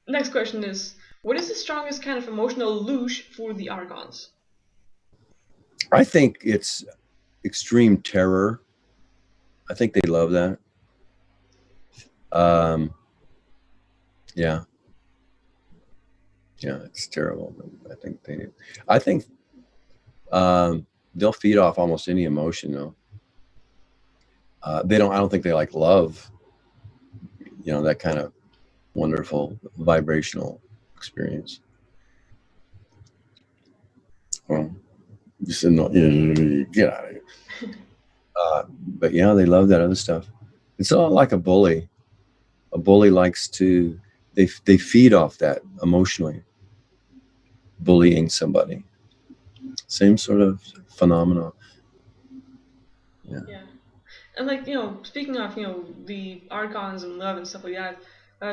next question is, what is the strongest kind of emotional loosh for the Archons? I think it's extreme terror. I think they love that. Um, yeah, yeah, it's terrible. I think they. I think they'll feed off almost any emotion, though. They don't. I don't think they like love. That kind of wonderful vibrational experience. Well, just get out of here. But yeah, they love that other stuff. It's all like a bully. A bully likes to. They feed off that emotionally, bullying somebody. Same sort of phenomenon. Yeah. Yeah. And like, speaking of, the archons and love and stuff like that,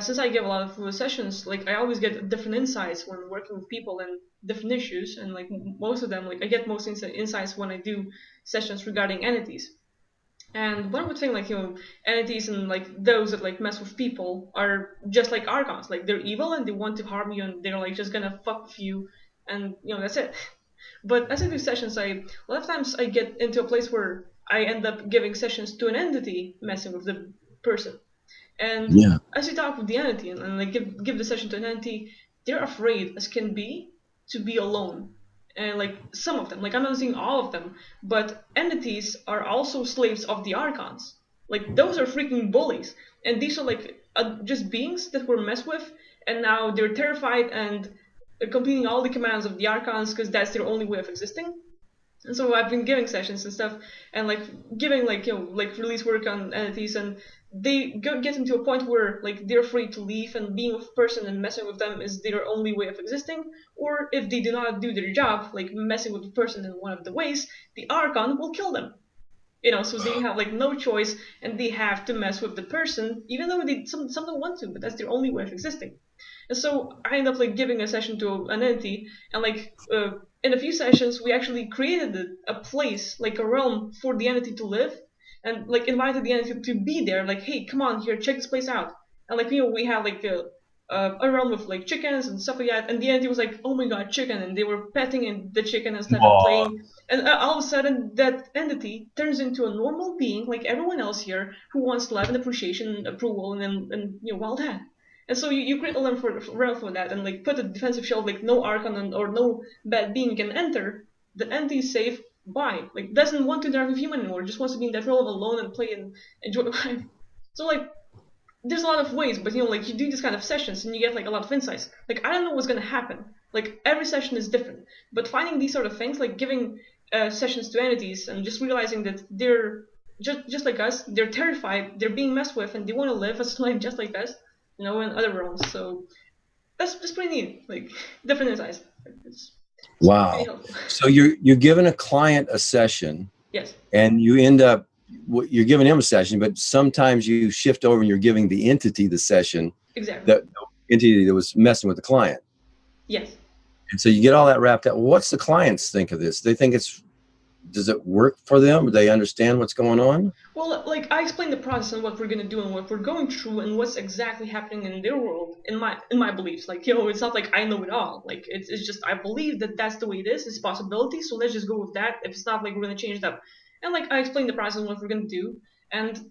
since I give a lot of sessions, like I always get different insights when working with people and different issues, and like most of them, like I get most insights when I do sessions regarding entities. And one would think like, entities and like those that like mess with people are just like archons, like they're evil and they want to harm you and they're like just gonna fuck with you, and that's it. But as I do sessions, a lot of times I get into a place where I end up giving sessions to an entity messing with the person. And Yeah. as you talk with the entity and like give the session to an entity, they're afraid as can be to be alone. And like some of them, like I'm not saying all of them, but entities are also slaves of the archons. Like those are freaking bullies, and these are like just beings that were messed with, and now they're terrified and completing all the commands of the archons because that's their only way of existing. And so I've been giving sessions and stuff, and like giving like like release work on entities, and they get into a point where like they're afraid to leave, and being with a person and messing with them is their only way of existing. Or if they do not do their job, like messing with the person in one of the ways, the archon will kill them. So they have like no choice, and they have to mess with the person, even though some don't want to, but that's their only way of existing. And so I end up like giving a session to an entity, and like in a few sessions we actually created a place, like a realm for the entity to live, and like invited the entity to be there. Like, hey, come on here, check this place out. And like we had like a realm with like chickens and stuff like that, and the entity was like, oh my god, chicken, and they were petting the chicken and stuff and Aw. playing, and all of a sudden that entity turns into a normal being like everyone else here who wants love and appreciation and approval and all that. And so you create a realm for that, and like put a defensive shield, like no archon or no bad being can enter. The entity is safe. Bye. Like doesn't want to interact with human anymore. Just wants to be in that role of alone and play and enjoy life. So like there's a lot of ways, but like you do these kind of sessions and you get like a lot of insights. Like I don't know what's gonna happen. Like every session is different, but finding these sort of things, like giving sessions to entities and just realizing that they're just like us, they're terrified, they're being messed with, and they want to live a life just like us, in other realms. So that's pretty neat. Like different insights. It's pretty Wow. helpful. So you're giving a client a session, Yes, and you end up you're giving him a session, but sometimes you shift over and you're giving the entity the session, exactly. that entity that was messing with the client. Yes. And so you get all that wrapped up. What's the clients think of this? They think does it work for them? Do they understand what's going on? Well, like I explained the process and what we're gonna do and what we're going through and what's exactly happening in their world in my beliefs. Like it's not like I know it all. Like it's just I believe that that's the way it is. It's a possibility. So let's just go with that. If it's not, like we're gonna change it up. And like I explained the process and what we're gonna do. And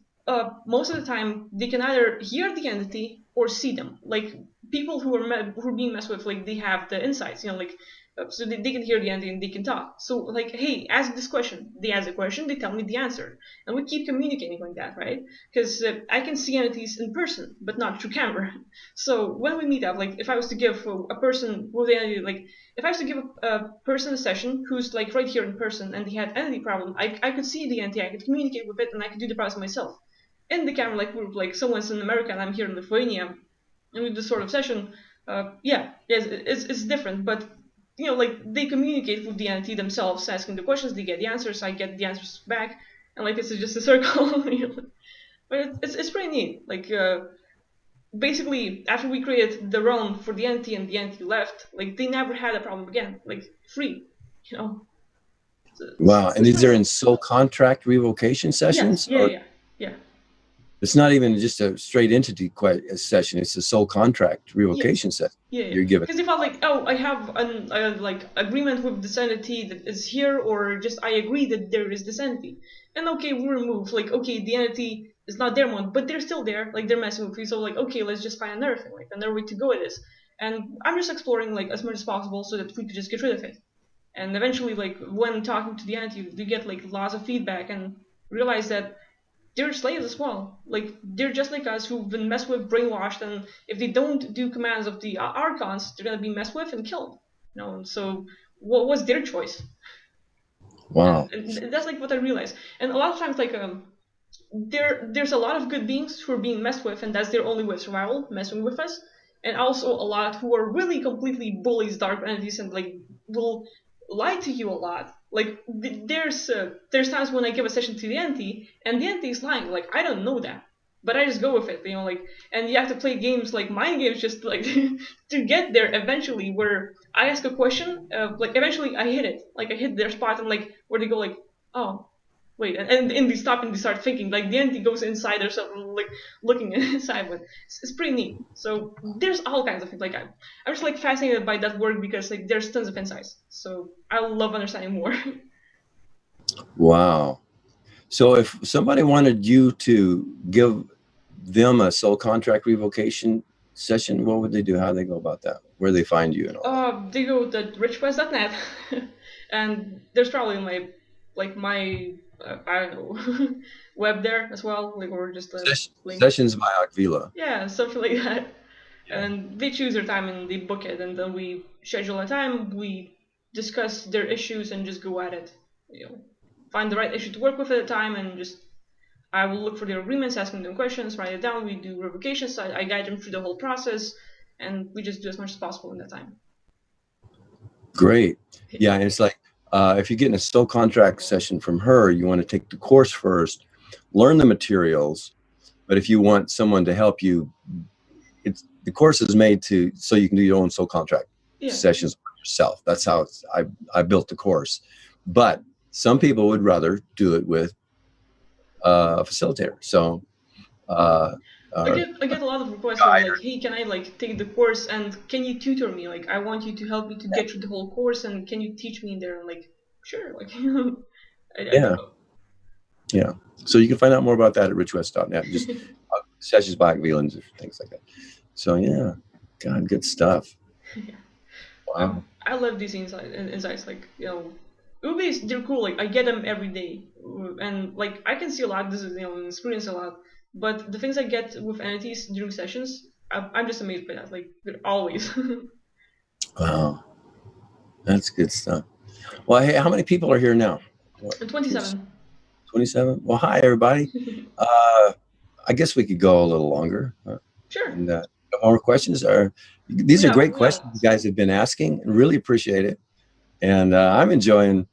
most of the time they can either hear the entity or see them. Like people who are being messed with, like they have the insights. Like so they can hear the entity and they can talk. So like, hey, ask this question. They ask the question. They tell me the answer, and we keep communicating like that, right? Because I can see entities in person, but not through camera. So when we meet up, like if I was to give a person with the entity, like if I was to give a person a session who's like right here in person and they had entity problem, I could see the entity, I could communicate with it, and I could do the process myself. In the camera, like we're like someone's in America and I'm here in Lithuania, and with this sort of session, yeah, yes, it's different, but like they communicate with the entity themselves, asking the questions, they get the answers, I get the answers back, and like it's just a circle. But it's pretty neat. Like basically, after we created the realm for the entity and the entity left, like they never had a problem again. Like free, you know. So Wow. And it's these pretty are neat. in soul contract revocation Yes, sessions, yeah, or yeah, yeah. It's not even just a straight entity session. It's a soul contract Yeah. revocation session Yeah, you're given. because if I like, oh, I have an like agreement with this entity that is here, or just I agree that there is this entity, and okay, we remove like, okay, the entity is not there one, but they're still there, like they're messing with you, so like, okay, let's just find another thing, like another way to go with this, and I'm just exploring like as much as possible so that we could just get rid of it, and eventually, like when talking to the entity, you get like lots of feedback and realize that they're slaves as well. Like they're just like us who've been messed with, brainwashed, and if they don't do commands of the Archons, they're gonna be messed with and killed. You know, and so what was their choice? Wow. And that's like what I realized. And a lot of times, like there's a lot of good beings who are being messed with, and that's their only way of survival, messing with us. And also a lot who are really completely bullies, dark entities, and like will lie to you a lot. Like there's times when I give a session to the entity, and the entity is lying. Like I don't know that, but I just go with it, you know. Like, and you have to play games like mind games, just like to get there eventually. Where I ask a question, like eventually I hit it, like I hit their spot, and like where they go like, oh, wait, and they stop and they start thinking, like the entity goes inside or something, like looking inside, but it's pretty neat. So there's all kinds of things. Like I'm just like fascinated by that work because like there's tons of insights. So I love understanding more. Wow. So if somebody wanted you to give them a soul contract revocation session, what would they do? How do they go about that? Where do they find you and all that? They go to richquest.net, and there's probably my I don't know web there as well, like or just a link. Sessions by Akvile. Yeah, something like that. Yeah. And they choose their time and they book it, and then we schedule a time. We discuss their issues and just go at it. You know, find the right issue to work with at a time, and just I will look for their agreements, asking them questions, write it down. We do revocations. I guide them through the whole process, and we just do as much as possible in that time. Great. Yeah, and it's like if you're getting a soul contract session from her, you want to take the course first, learn the materials. But if you want someone to help you, the course is made so you can do your own soul contract sessions yourself. That's how I built the course. But some people would rather do it with a facilitator. So I get a lot of requests for like, hey, can I like take the course and can you tutor me? Like, I want you to help me to get through the whole course, and can you teach me in there? And like, sure, like, yeah. Yeah. So you can find out more about that at richwest.net. Just sessions by Akvile and things like that. So yeah, God, good stuff. Yeah. Wow. I love these insights. Like, you know, Ubis, they're cool. Like, I get them every day, and like I can see a lot. This is, you know, experience a lot. But the things I get with entities during sessions, I'm just amazed by that. Like, they're always. Wow, that's good stuff. Well, hey, how many people are here now? 27. 27. Well, hi everybody. I guess we could go a little longer. Sure. And more questions? These are great questions you guys have been asking. Really appreciate it. And I'm enjoying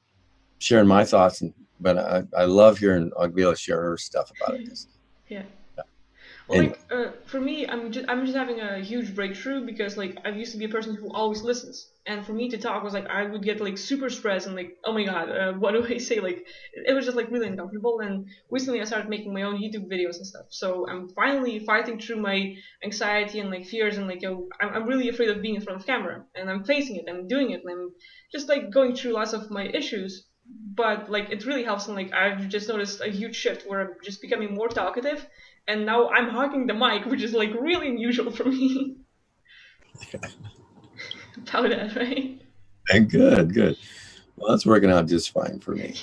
sharing my thoughts. But I love hearing Akvile share her stuff about it. Yeah. Well, like for me, I'm just having a huge breakthrough because like I used to be a person who always listens, and for me to talk was like I would get like super stressed and like, oh my god, what do I say? Like it was just like really uncomfortable. And recently I started making my own YouTube videos and stuff, so I'm finally fighting through my anxiety and like fears, and like I'm really afraid of being in front of camera, and I'm facing it, I'm doing it, and I'm just like going through lots of my issues. But like it really helps, and like I've just noticed a huge shift where I'm just becoming more talkative, and now I'm hogging the mic, which is like really unusual for me. About that, right? And good. Well, that's working out just fine for me.